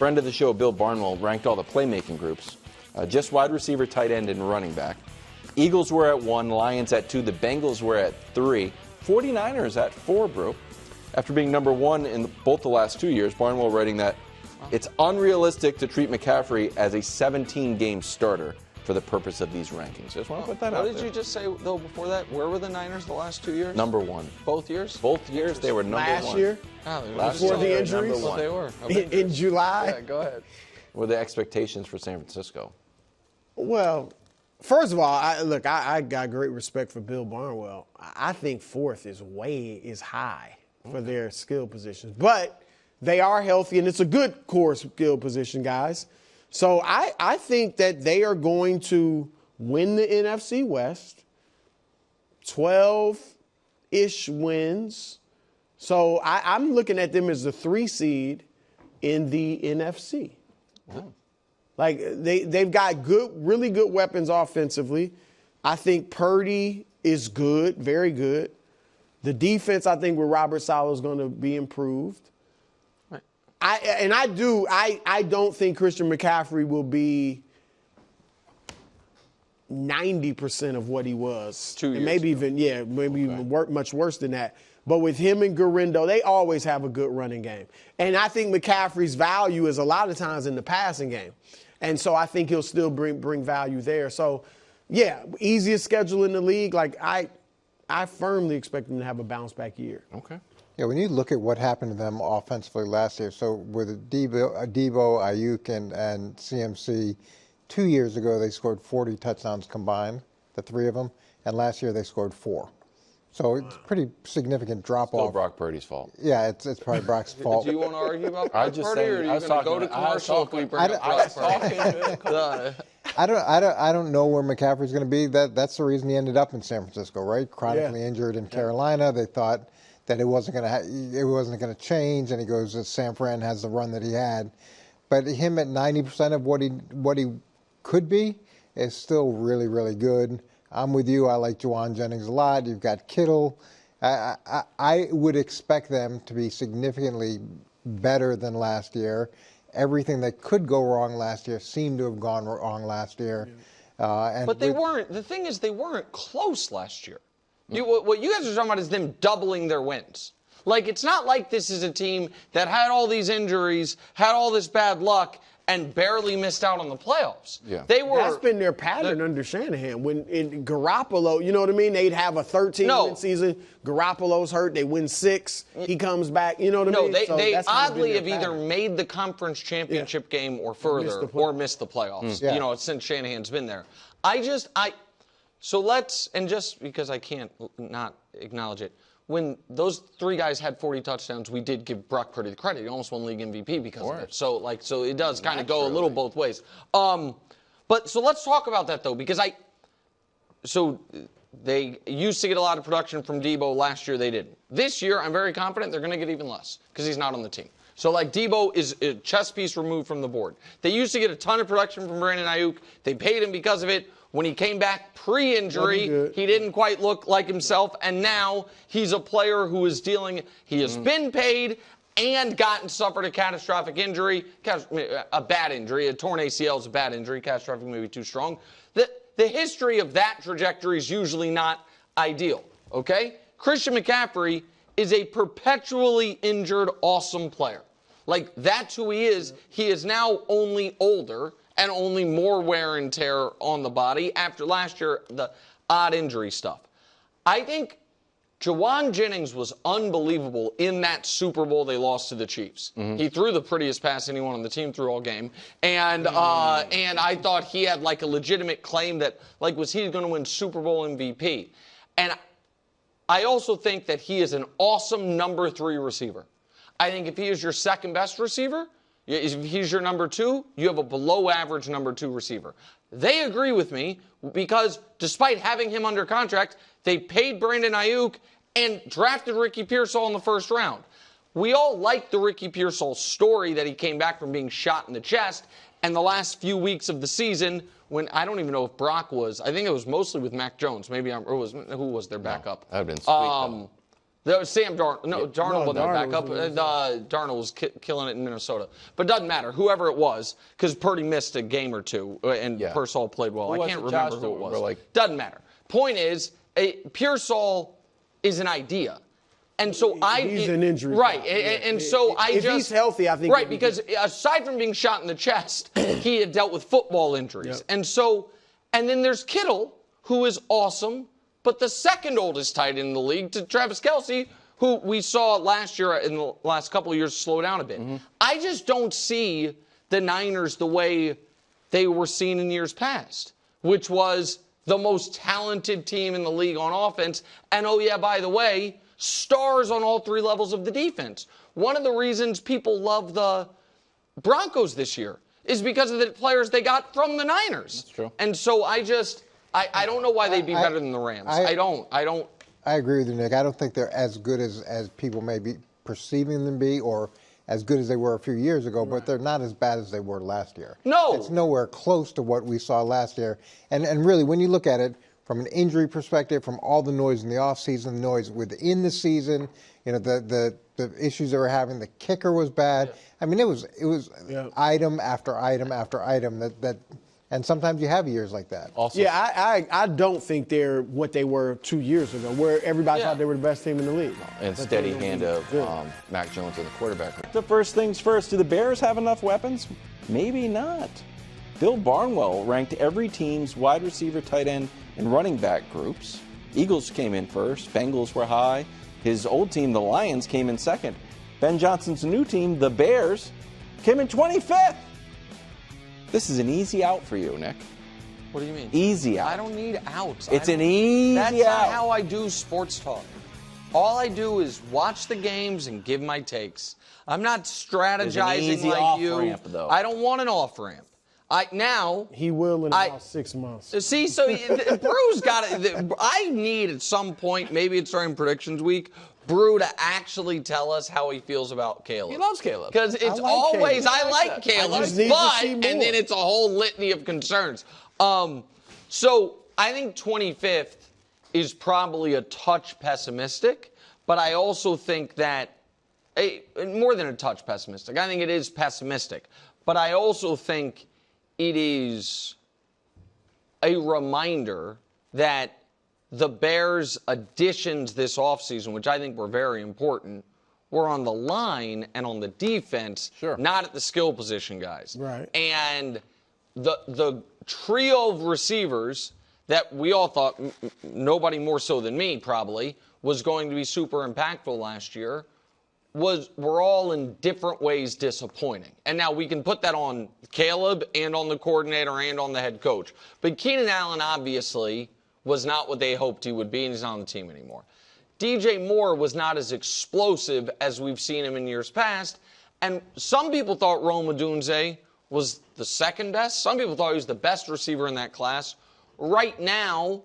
Friend of the show, Bill Barnwell, ranked all the playmaking groups. Just wide receiver, tight end, and running back. Eagles were at 1, Lions at 2, the Bengals were at 3, 49ers at 4, bro. After being number 1 in both the last 2 years, Barnwell writing that it's unrealistic to treat McCaffrey as a 17-game starter for the purpose of these rankings. Just want to put that out there. What did you just say, though, before that? Where were the Niners the last 2 years? Number 1. Both years? Both years they were number 1. Last year? Before the injuries? Well, they were. In July? Yeah, go ahead. What are the expectations for San Francisco? Well, first of all, I got great respect for Bill Barnwell. I think 4th is high for their skill positions. But they are healthy, and it's a good core skill position, guys. So I think that they are going to win the NFC West, 12-ish wins. So I'm looking at them as the 3 seed in the NFC. Wow. Like they've got really good weapons offensively. I think Purdy is good, very good. The defense, I think, with Robert Saleh is going to be improved. Right. I don't think Christian McCaffrey will be 90% of what he was. 2 years maybe ago. even much worse than that. But with him and Garindo, they always have a good running game. And I think McCaffrey's value is a lot of times in the passing game. And so I think he'll still bring value there. So, yeah, easiest schedule in the league. Like, I firmly expect them to have a bounce-back year. Okay. Yeah, when you look at what happened to them offensively last year, so with Debo, Ayuk, and CMC, 2 years ago they scored 40 touchdowns combined, the 3 of them, and last year they scored 4. So it's a pretty significant drop-off. Still Brock Purdy's fault. Yeah, it's probably Brock's fault. Do you want to argue about I Brock just Purdy, saying- or are you I was going to go to talking- I was commercial if we talking- bring up Brock Purdy? I don't know where McCaffrey's going to be. That's the reason he ended up in San Francisco, right? Chronically injured in Carolina. They thought that it wasn't going to change, and he goes to San Fran, has the run that he had. But him at 90% of what he could be is still really, really good. I'm with you. I like Juwan Jennings a lot. You've got Kittle. I would expect them to be significantly better than last year. Everything that could go wrong last year seemed to have gone wrong last year. But they weren't. The thing is, they weren't close last year. What you guys are talking about is them doubling their wins. Like, it's not like this is a team that had all these injuries, had all this bad luck, and barely missed out on the playoffs. Yeah. That's been their pattern under Shanahan. When in Garoppolo, you know what I mean? They'd have a 13-win season. Garoppolo's hurt. They win 6. He comes back. You know what I mean? No, they that's oddly have pattern. either made the conference championship game or further, or missed the playoffs. Yeah. You know, since Shanahan's been there. So let's, and just because I can't not acknowledge it, when those 3 guys had 40 touchdowns, we did give Brock Purdy the credit. He almost won league MVP because of it. So it does kind of go a little both ways. But so let's talk about that though, because they used to get a lot of production from Debo. Last year they didn't. This year I'm very confident they're going to get even less because he's not on the team. So Debo is a chess piece removed from the board. They used to get a ton of production from Brandon Ayuk. They paid him because of it. When he came back pre-injury, he didn't quite look like himself, and now he's a player who is he has been paid and suffered a catastrophic injury, a bad injury. A torn ACL is a bad injury. Catastrophic may be too strong. The history of that trajectory is usually not ideal, okay? Christian McCaffrey is a perpetually injured, awesome player. Like, that's who he is. He is now only older and only more wear and tear on the body after last year, the odd injury stuff. I think Juwan Jennings was unbelievable in that Super Bowl they lost to the Chiefs. He threw the prettiest pass anyone on the team threw all game. And I thought he had a legitimate claim that was he going to win Super Bowl MVP. And I also think that he is an awesome number 3 receiver. I think if he is your second best receiver, if he's your number 2, you have a below-average number 2 receiver. They agree with me because despite having him under contract, they paid Brandon Ayuk and drafted Ricky Pearsall in the first round. We all like the Ricky Pearsall story that he came back from being shot in the chest, and the last few weeks of the season when I don't even know if Brock was. I think it was mostly with Mac Jones. Maybe who was their backup? That would have been sweet, Sam Darnold. No, Darnold wasn't their backup. Darnold was killing it in Minnesota. But it doesn't matter. Whoever it was, because Purdy missed a game or two, and Pearsall played well. I can't remember who it was. Doesn't matter. Point is, Pearsall is an idea. And so he's an injury. Right. And so if he's healthy, I think. Right, because aside from being shot in the chest, he had dealt with football injuries. Yep. And then there's Kittle, who is awesome, but the second oldest tight end in the league to Travis Kelce, who we saw last year in the last couple of years slow down a bit. Mm-hmm. I just don't see the Niners the way they were seen in years past, which was the most talented team in the league on offense. And oh yeah, by the way, stars on all three levels of the defense. One of the reasons people love the Broncos this year is because of the players they got from the Niners. That's true. And so I don't know why they'd be better than the Rams. I don't. I agree with you, Nick. I don't think they're as good as people may be perceiving them to be, or as good as they were a few years ago, but they're not as bad as they were last year. No. It's nowhere close to what we saw last year. And really, when you look at it from an injury perspective, from all the noise in the offseason, the noise within the season, the issues they were having, the kicker was bad. Yeah. I mean, it was item after item after item that and sometimes you have years like that. Also, I don't think they're what they were 2 years ago, where everybody thought they were the best team in the league. And steady hand of Mac Jones and the quarterback. The first things first, do the Bears have enough weapons? Maybe not. Bill Barnwell ranked every team's wide receiver, tight end, and running back groups. Eagles came in first. Bengals were high. His old team, the Lions, came in second. Ben Johnson's new team, the Bears, came in 25th. This is an easy out for you, Nick. What do you mean? Easy out. I don't need outs. It's an easy out. That's not how I do sports talk. All I do is watch the games and give my takes. I'm not strategizing like you. Ramp, though. I don't want an off ramp. He will in about 6 months. See, so Brew's got it. I need at some point, maybe it's during predictions week, Brew to actually tell us how he feels about Caleb. He loves Caleb. Because it's always, I like Caleb, and then it's a whole litany of concerns. So I think 25th is probably a touch pessimistic, but I also think that, more than a touch pessimistic, I think it is pessimistic, but I also think it is a reminder that the Bears' additions this offseason, which I think were very important, were on the line and on the defense, not at the skill position guys. Right. And the trio of receivers that we all thought, nobody more so than me probably, was going to be super impactful last year, were all in different ways disappointing. And now we can put that on Caleb and on the coordinator and on the head coach. But Keenan Allen obviously was not what they hoped he would be, and he's not on the team anymore. DJ Moore was not as explosive as we've seen him in years past. And some people thought Rome Odunze was the second best. Some people thought he was the best receiver in that class. Right now,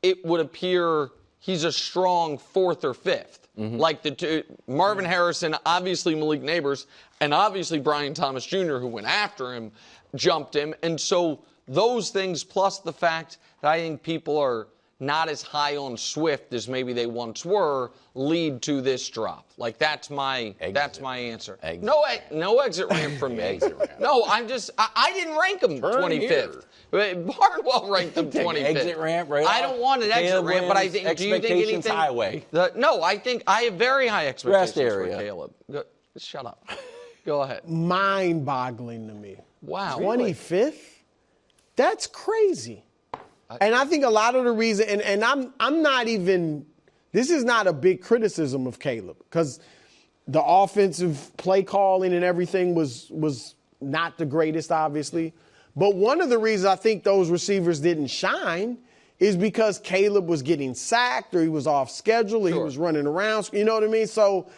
it would appear he's a strong fourth or fifth. Mm-hmm. Like the two, Marvin Harrison, obviously Malik Neighbors, and obviously Brian Thomas Jr., who went after him, jumped him. And so those things, plus the fact that I think people are not as high on Swift as maybe they once were, lead to this drop. Like that's my answer. No exit ramp from me. No, I didn't rank him 25th. Barnwell ranked him 25th. Exit ramp, right? I don't want an exit ramp, but I think. Do you think anything? Highway. No, I think I have very high expectations for Caleb. Shut up. Go ahead. Mind-boggling to me. Wow. 25th? That's crazy. And I think a lot of the reason, and I'm not even, this is not a big criticism of Caleb, because the offensive play calling and everything was not the greatest, obviously. But one of the reasons I think those receivers didn't shine is because Caleb was getting sacked, or he was off schedule, or he was running around. You know what I mean? So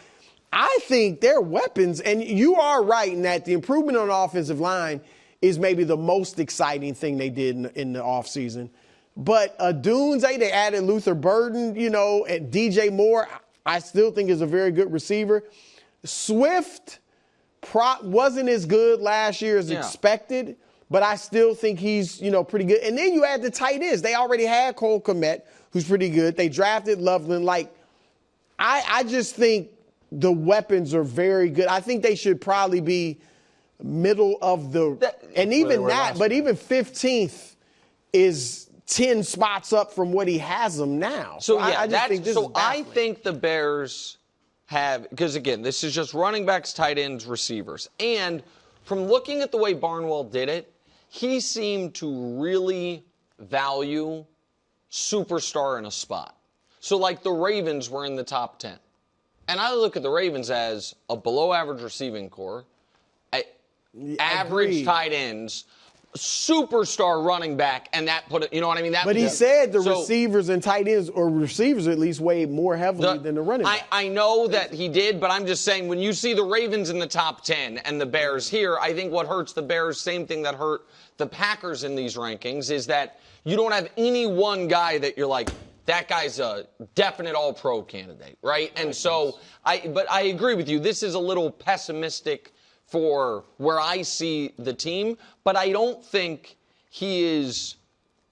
I think they're weapons. And you are right in that the improvement on the offensive line is maybe the most exciting thing they did in the offseason. But Odunze, they added Luther Burden, and DJ Moore, I still think is a very good receiver. Swift wasn't as good last year as expected, but I still think he's, pretty good. And then you add the tight ends. They already had Cole Kmet, who's pretty good. They drafted Loveland. I just think the weapons are very good. I think they should probably be middle of but even 15th is 10 spots up from what he has them now. So I think the Bears have, because again, this is just running backs, tight ends, receivers. And from looking at the way Barnwell did it, he seemed to really value superstar in a spot. So like the Ravens were in the top 10. And I look at the Ravens as a below-average receiving core, average tight ends, superstar running back, and that put it, you know what I mean? But he said the receivers and tight ends, or receivers at least, weighed more heavily than the running back. I know that he did, but I'm just saying when you see the Ravens in the top 10 and the Bears here, I think what hurts the Bears, same thing that hurt the Packers in these rankings, is that you don't have any one guy that you're like, that guy's a definite all-pro candidate, right? And so, but I agree with you. This is a little pessimistic for where I see the team, but I don't think he is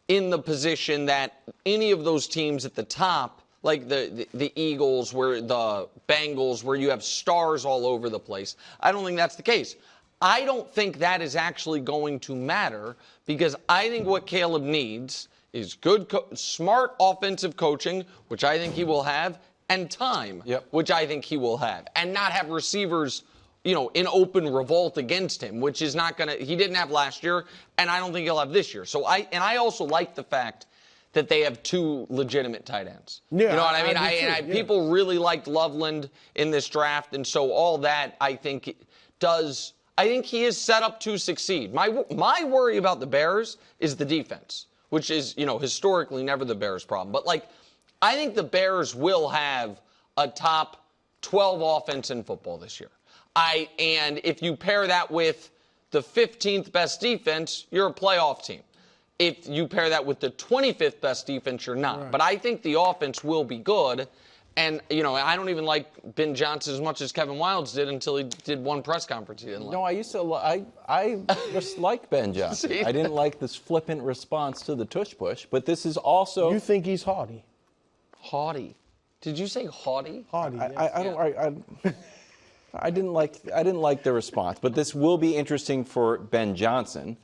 in the position that any of those teams at the top, like the Eagles, where the Bengals, where you have stars all over the place. I don't think that's the case. I don't think that is actually going to matter, because I think what Caleb needs is good, smart offensive coaching, which I think he will have, and time, which I think he will have, and not have receivers, in open revolt against him, which is not he didn't have last year, and I don't think he'll have this year. So I also like the fact that they have two legitimate tight ends. Yeah, you know what I mean? People really liked Loveland in this draft, and so all that I think he is set up to succeed. My worry about the Bears is the defense, which is, historically never the Bears' problem. But, I think the Bears will have a top 12 offense in football this year. And if you pair that with the 15th best defense, you're a playoff team. If you pair that with the 25th best defense, you're not. Right. But I think the offense will be good. And, I don't even like Ben Johnson as much as Kevin Wildes did until he did one press conference he didn't like. No, I used to I just like Ben Johnson. I didn't like this flippant response to the tush push, but this is also... You think he's haughty? Haughty. Did you say haughty? Haughty, I didn't like the response, but this will be interesting for Ben Johnson,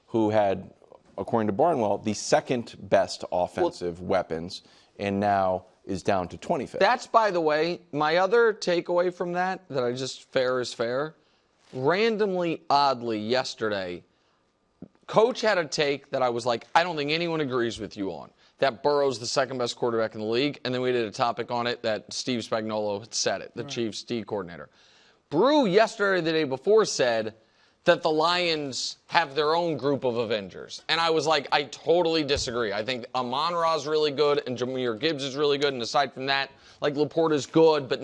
who had, according to Barnwell, the second best offensive weapons, and now is down to 25th. That's, by the way, my other takeaway from that I just, fair is fair. Randomly, oddly, yesterday, Coach had a take that I was like, I don't think anyone agrees with you on, that Burrow's the second best quarterback in the league, and then we did a topic on it that Steve Spagnuolo had said it, the Chiefs D coordinator. Brew yesterday, the day before, said that the Lions have their own group of Avengers. And I was like, I totally disagree. I think Amon-Ra's really good and Jahmyr Gibbs is really good. And aside from that, Laporta's good, but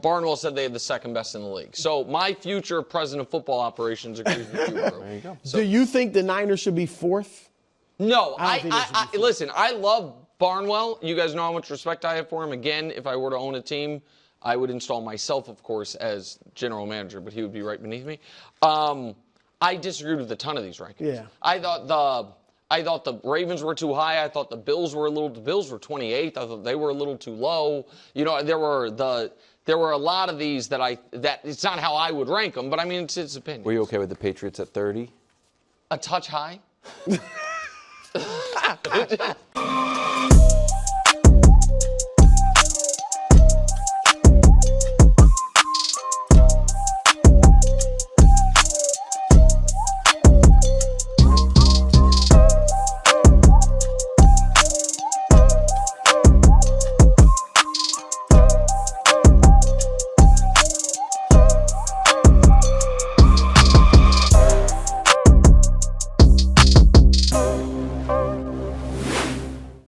Barnwell said they had the second best in the league. So my future president of football operations agrees with you, Brew. There you go. So, do you think the Niners should be fourth? No, listen, I love Barnwell. You guys know how much respect I have for him. Again, if I were to own a team, I would install myself, of course, as general manager, but he would be right beneath me. I disagreed with a ton of these rankings. Yeah. I thought the Ravens were too high. I thought the Bills were 28th. I thought they were a little too low. There were a lot of these that it's not how I would rank them, but I mean, it's his opinion. Were you okay with the Patriots at 30? A touch high.